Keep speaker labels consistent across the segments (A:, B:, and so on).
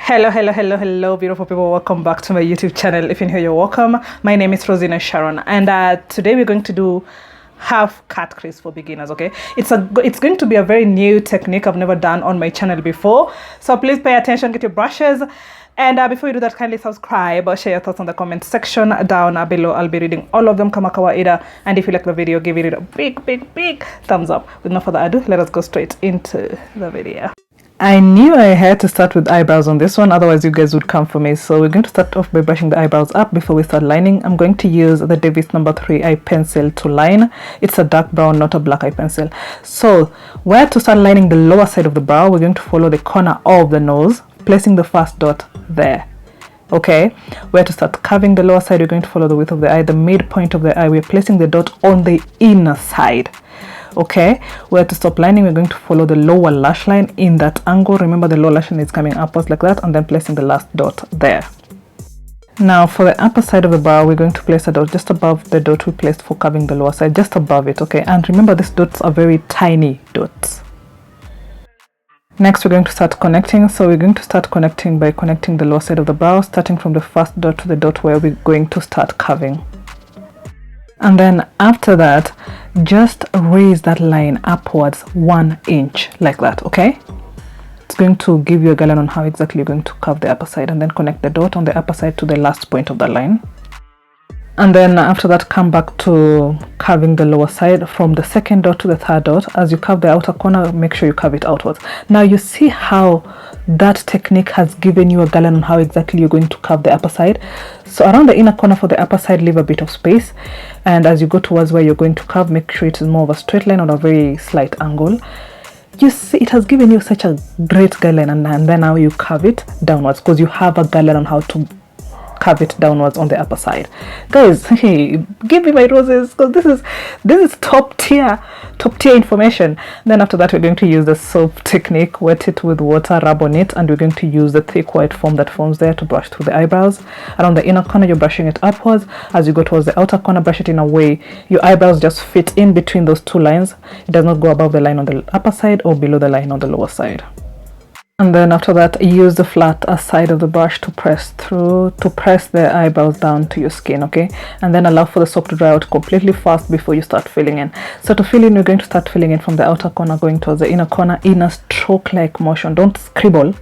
A: Hello, beautiful people. Welcome back to my YouTube channel. If you're here, you're welcome. My name is Rosina Sharon, and today we're going to do half cut crease for beginners. Okay, it's going to be a very new technique I've never done on my channel before, so please pay attention, get your brushes, and before you do that, kindly subscribe or share your thoughts on the comment section down below. I'll be reading all of them kama kawaida, and if you like the video, give it a big thumbs up. With no further ado, let us go straight into the video. I knew I had to start with eyebrows on this one, otherwise you guys would come for me. So we're going to start off by brushing the eyebrows up before we start lining. I'm going to use the Davis No. 3 eye pencil to line. It's a dark brown, not a black eye pencil. So where to start lining the lower side of the brow, we're going to follow the corner of the nose, placing the first dot there. Okay, where to start curving the lower side, we're going to follow the width of the eye, the midpoint of the eye, we're placing the dot on the inner side. Okay, where to stop lining, we're going to follow the lower lash line in that angle. Remember, the lower lash line is coming upwards like that, and then placing the last dot there. Now for the upper side of the brow, we're going to place a dot just above the dot we placed for curving the lower side, just above it. Okay, and remember, these dots are very tiny dots. Next, we're going to start connecting. So we're going to start connecting by connecting the lower side of the brow, starting from the first dot to the dot where we're going to start curving. And then after that, just raise that line upwards 1 inch like that. Okay, it's going to give you a guideline on how exactly you're going to curve the upper side, and then connect the dot on the upper side to the last point of the line. And then after that, come back to curving the lower side from the second dot to the third dot. As you curve the outer corner, make sure you curve it outwards. Now you see how that technique has given you a guideline on how exactly you're going to curve the upper side. So around the inner corner for the upper side, leave a bit of space, and as you go towards where you're going to curve, make sure it is more of a straight line or a very slight angle. You see, it has given you such a great guideline, and then now you curve it downwards because you have a guideline on how to curve it downwards on the upper side. Guys, hey, give me my roses, because this is top tier information. Then after that, we're going to use the soap technique. Wet it with water, rub on it, and we're going to use the thick white foam that forms there to brush through the eyebrows. Around the inner corner, you're brushing it upwards. As you go towards the outer corner, brush it in a way your eyebrows just fit in between those two lines. It does not go above the line on the upper side or below the line on the lower side. And then after that, use the flat side of the brush to press the eyebrows down to your skin. Okay, and then allow for the soap to dry out completely fast before you start filling in. So to fill in, you're going to start filling in from the outer corner going towards the inner corner in a stroke like motion. Don't scribble,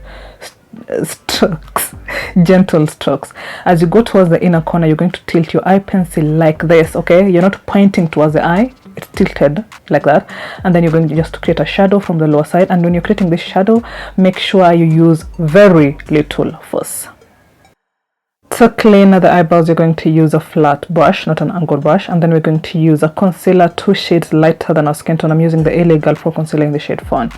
A: strokes, gentle strokes. As you go towards the inner corner, you're going to tilt your eye pencil like this. Okay, you're not pointing towards the eye, it's tilted like that, and then you're going to just create a shadow from the lower side. And when you're creating this shadow, make sure you use very little force. To clean the eyebrows, you're going to use a flat brush, not an angled brush, and then we're going to use a concealer 2 shades lighter than our skin tone. I'm using the LA Girl Pro Concealer in the shade Fawn.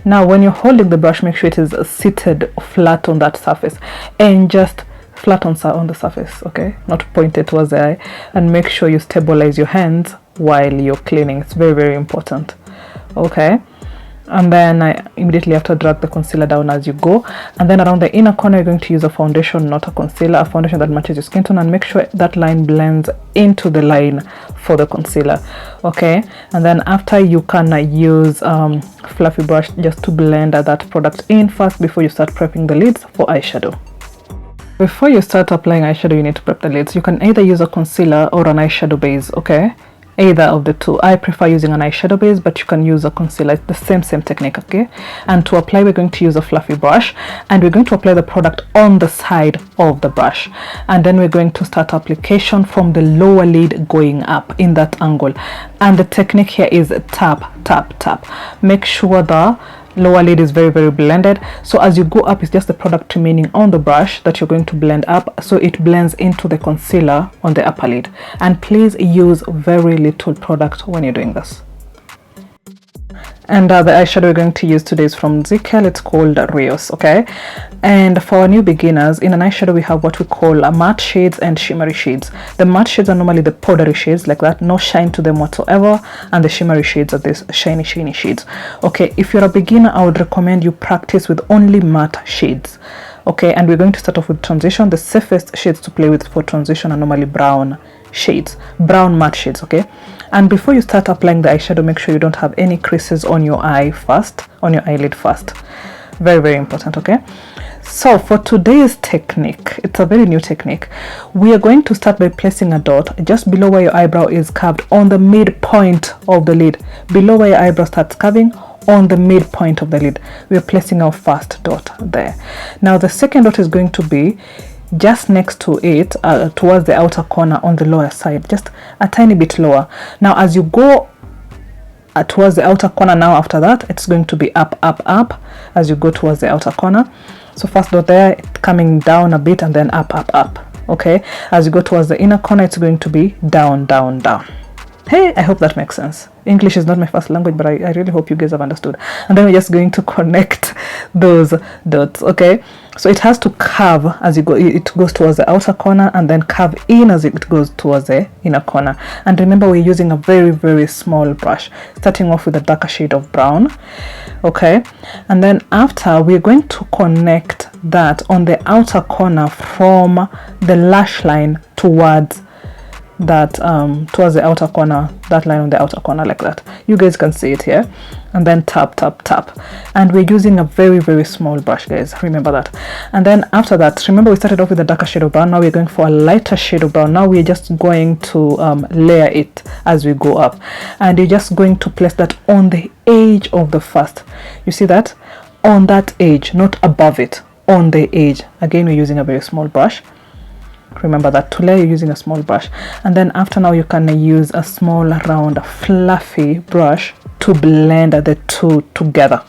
A: Now when you're holding the brush, make sure it is seated flat on that surface, and just flat on the surface, okay, not pointed towards the eye. And make sure you stabilize your hands while you're cleaning. It's very important. Okay, and then immediately after, drag the concealer down as you go. And then around the inner corner, you're going to use a foundation, not a concealer, a foundation that matches your skin tone, and make sure that line blends into the line for the concealer. Okay, and then after, you can use fluffy brush just to blend that product in first before you start prepping the lids for eyeshadow. Before you start applying eyeshadow, you need to prep the lids. You can either use a concealer or an eyeshadow base. Okay, either of the two. I prefer using an eyeshadow base, but you can use a concealer. It's the same technique. Okay, and to apply, we're going to use a fluffy brush, and we're going to apply the product on the side of the brush, and then we're going to start application from the lower lid going up in that angle. And the technique here is tap tap tap. Make sure the lower lid is very blended, so as you go up, it's just the product remaining on the brush that you're going to blend up, so it blends into the concealer on the upper lid. And please use very little product when you're doing this. And the eyeshadow we're going to use today is from Zikel. It's called Rios. Okay, and for our new beginners, in an eyeshadow we have what we call matte shades and shimmery shades. The matte shades are normally the powdery shades like that, no shine to them whatsoever, and the shimmery shades are these shiny shades. Okay, if you're a beginner, I would recommend you practice with only matte shades. Okay, and we're going to start off with transition. The safest shades to play with for transition are normally brown shades, brown matte shades. Okay, and before you start applying the eyeshadow, make sure you don't have any creases on your eye first, on your eyelid first. Very, very important. Okay, so for today's technique, it's a very new technique. We are going to start by placing a dot just below where your eyebrow is curved, on the midpoint of the lid. Below where your eyebrow starts curving, on the midpoint of the lid, we are placing our first dot there. Now the second dot is going to be just next to it, towards the outer corner on the lower side, just a tiny bit lower. Now as you go towards the outer corner, now after that it's going to be up, up, up as you go towards the outer corner. So first dot there, coming down a bit, and then up, up, up. Okay, as you go towards the inner corner, it's going to be down, down, down. Hey, I hope that makes sense. English is not my first language, but I really hope you guys have understood. And then we're just going to connect those dots. Okay, so it has to curve as you go. It goes towards the outer corner and then curve in as it goes towards the inner corner. And remember, we're using a very, very small brush, starting off with a darker shade of brown. Okay, and then after, we're going to connect that on the outer corner from the lash line towards that towards the outer corner, that line on the outer corner, like that. You guys can see it here. And then tap, tap, tap, and we're using a very, very small brush, guys, remember that. And then after that, remember we started off with a darker shade of brown. Now we're going for a lighter shade of brown. Now we're just going to layer it as we go up, and you're just going to place that on the edge of the first. You see that? On that edge, not above it, on the edge. Again, we're using a very small brush. Remember that, to layer, you're using a small brush. And then after, now you can use a small round fluffy brush to blend the two together.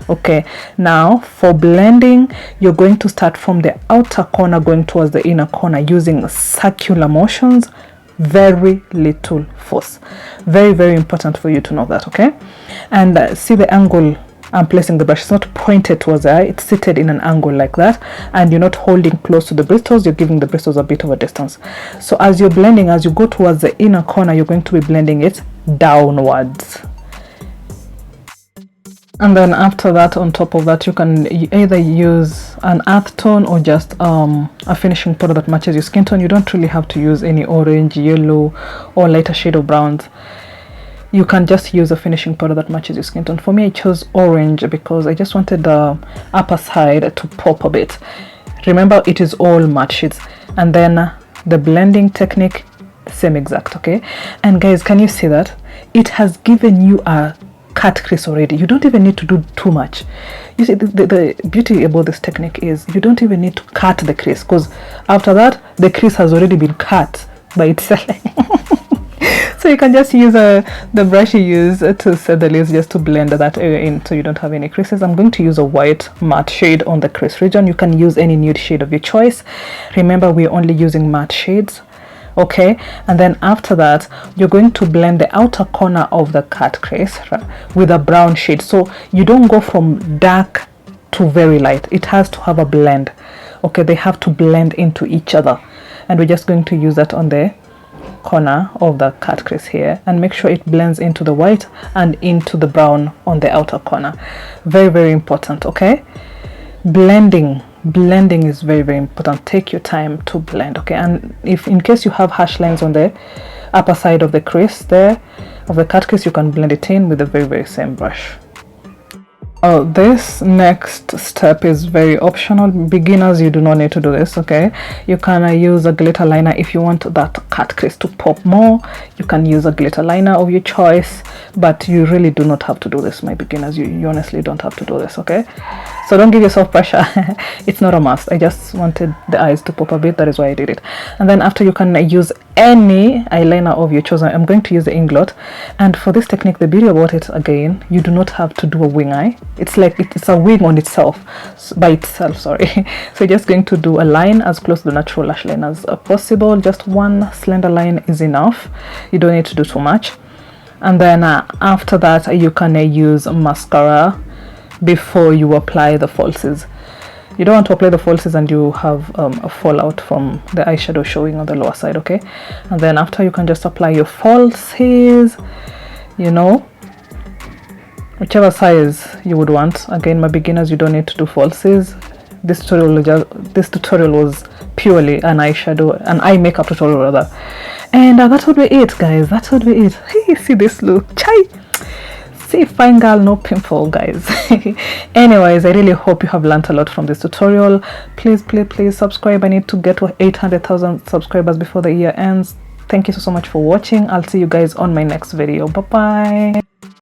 A: Okay, now for blending, you're going to start from the outer corner going towards the inner corner using circular motions, very little force. Very, very important for you to know that. Okay, and see the angle I'm placing the brush. It's not pointed towards the eye, it's seated in an angle like that, and you're not holding close to the bristles, you're giving the bristles a bit of a distance. So as you're blending, as you go towards the inner corner, you're going to be blending it downwards. And then after that, on top of that, you can either use an earth tone or just a finishing powder that matches your skin tone. You don't really have to use any orange, yellow, or lighter shade of browns. You can just use a finishing powder that matches your skin tone. For me, I chose orange because I just wanted the upper side to pop a bit. Remember, it is all matte shades. And then the blending technique, same exact. Okay, and guys, can you see that it has given you a cut crease already? You don't even need to do too much. You see, the beauty about this technique is you don't even need to cut the crease, because after that the crease has already been cut by itself. So you can just use the brush you use to set the lace, just to blend that area in so you don't have any creases. I'm going to use a white matte shade on the crease region. You can use any nude shade of your choice. Remember, we're only using matte shades. Okay, and then after that, you're going to blend the outer corner of the cut crease with a brown shade. So you don't go from dark to very light. It has to have a blend. Okay, they have to blend into each other, and we're just going to use that on the corner of the cut crease here, and make sure it blends into the white and into the brown on the outer corner. Very, very important. Okay, blending is very, very important. Take your time to blend. Okay, and if in case you have harsh lines on the upper side of the crease there of the cut crease, you can blend it in with the very, very same brush. This next step is very optional. Beginners, you do not need to do this. Okay, you can use a glitter liner if you want that cut crease to pop more. You can use a glitter liner of your choice, but you really do not have to do this, my beginners. You honestly don't have to do this. Okay, so don't give yourself pressure. It's not a must. I just wanted the eyes to pop a bit, that is why I did it. And then after, you can use any eyeliner of your choice. I'm going to use the Inglot, and for this technique, the beauty about it, again, you do not have to do a wing eye. It's like it's a wing on itself, by itself, sorry. So you're just going to do a line as close to the natural lash line as possible. Just one slender line is enough. You don't need to do too much. And then after that, you can use mascara before you apply the falsies. You don't want to apply the falsies and you have a fallout from the eyeshadow showing on the lower side. Okay, and then after, you can just apply your falsies, you know, whichever size you would want. Again, my beginners, you don't need to do falsies. This tutorial was purely an eyeshadow, an eye makeup tutorial rather. And that would be it, guys. That would be it. Hey, see this look, chai. See, fine girl, no pimple, guys. Anyways, I really hope you have learned a lot from this tutorial. Please subscribe. I need to get to 800,000 subscribers before the year ends. Thank you so much for watching. I'll see you guys on my next video. Bye bye.